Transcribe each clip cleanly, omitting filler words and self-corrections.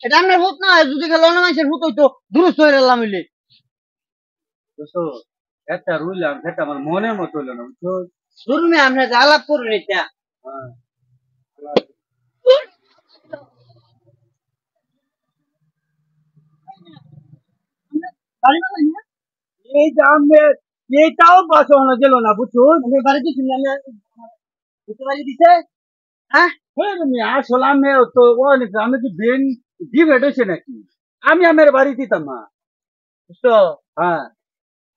এটা আপনার ভূত না যদি খেলো অন্য মানুষের ভূত হইতো দুরুস্ত হয়ে গেলাম হইলে দোস্ত একটা রুইলাম সেটা আমার মনের মতো হইলো না বুঝছো। শুরুমে আমরা যা আলাপ করুন এটা হ্যাঁ। এই যে আমি এইটাও বাঁচানো গেল না বুঝছো। আমি বাড়িতে শুনলাম বুঝতে পারি দিছে হ্যাঁ আসলে আমি তো অনেক আমি কি বেন ডিবেট হয়েছে নাকি আমি আমার বাড়ি দিতাম না। বুঝছো হ্যাঁ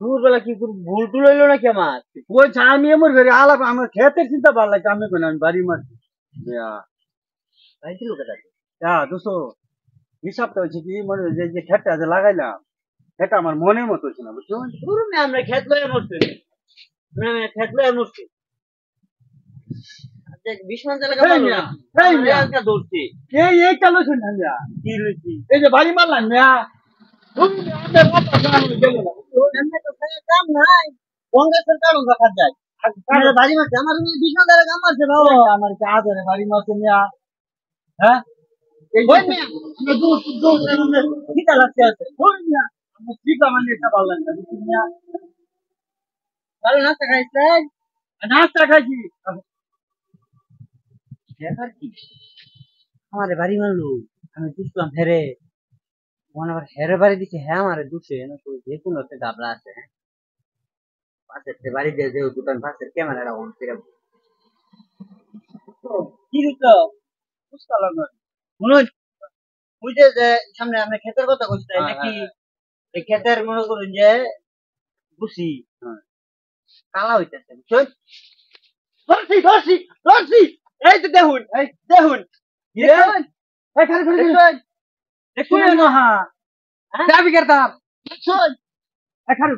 দুপুর বেলা কি ভুল টুল হইলো নাকি আমার ওই আমি আমার ঘরে আলাপ আমার খেতের চিন্তা ভালো লাগছে আমি কেন আমি বাড়ি মারছি ভাই ছিল কোথায় দুশো হিসাবটা হচ্ছে কি মনে হয় যে খেতটা যে লাগাইলাম সেটা আমার মনের মতো হচ্ছে না বুঝছো। শুরুমে আমরা খেত লয়ে মরছি খেত লয়ে মরছি বিশ মান এলাকা ভালো না দৌড়ছি এই চালো শুনলাম কি রয়েছি এই যে বাড়ি মারলাম কাম নাই কংগ্রেসের কারণ দেখা যায় বাড়ি মারছে আমার বিশ মান এলাকা কাম মারছে বাবা আমার কাজ বাড়ি মারছে হ্যাঁ খিদা লাগছে আছে ঠিক আমার এটা ভালো লাগে ভালো নাস্তা খাইছে নাস্তা খাইছি দেখার কি আমারে বাড়ি মারলো আমি বুঝলাম হেরে মনে আবার হেরে বাড়ি দিচ্ছে হ্যাঁ আমারে দুষে যে কোনো একটা গাবলা আছে পাশের বাড়ি দিয়ে যে দোকান পাশের ক্যামেরাটা অন করে কি দিতো বুঝতাম না শুনুন বুঝে যে সামনে আমরা ক্ষেতের কথা কইছি তাই নাকি এই ক্ষেতের মনে করুন যে বুঝি কালা হইতেছে বুঝছেন ধরছি ধরছি ধরছি এই তো দেখুন এই দেখুন দেখুন এখানে দেখুন দেখুন না হ্যাঁ চাবি করতাম দেখুন এখানে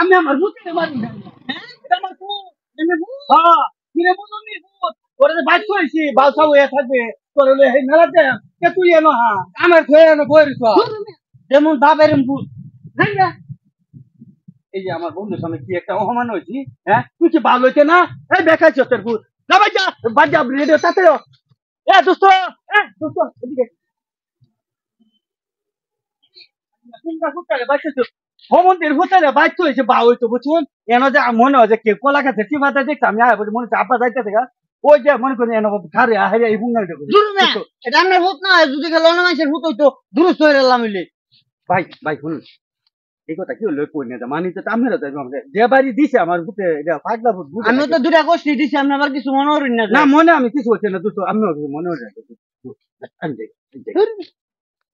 আমি আমার বুঝতে পারি না এটা আমার ভূত এটা ভূত হ্যাঁ কিরে বুঝলি ওরে যে বাইক করেছি বালসা হয়ে থাকবে তোর হলে এই মেলাতে কে তুই এনো হ্যাঁ আমার ধরে এনো বইরে তো যেমন বাপের ভূত এই যে আমার বন্ধুর সামনে কি একটা অপমান হয়েছি হ্যাঁ তুই কি ভালো হইতে না এই দেখাচ্ছ তোর ভূত না বাজা বাজা রেডিও তাতে দোস্ত দোস্ত এদিকে ভ্রমণদের ভূতারে বাইক হয়েছে বা হইতো বুঝুন এন যে মনে হয় যে কে কলা খাচ্ছে চিমাতে দেখতে আমি মনে হচ্ছে আপা যাইতে থেকে ওই যে মনে করি এন ঘরে আহে এই বুঙ্গাল এটা আপনার ভূত না যদি খেলো অন্য মানুষের ভূত হইতো দুরুস্ত হয়ে গেলাম হইলে ভাই ভাই শুনুন এই কথা কি হলো কই না মানি তো আমি যে বাড়ি দিছে আমার ভূতে এটা পাগলা ভূত আমি তো দুটা গোষ্ঠী দিছি আপনি আবার কিছু মনে করেন না মনে আমি কিছু হচ্ছে না দুটো আমি মনে হয়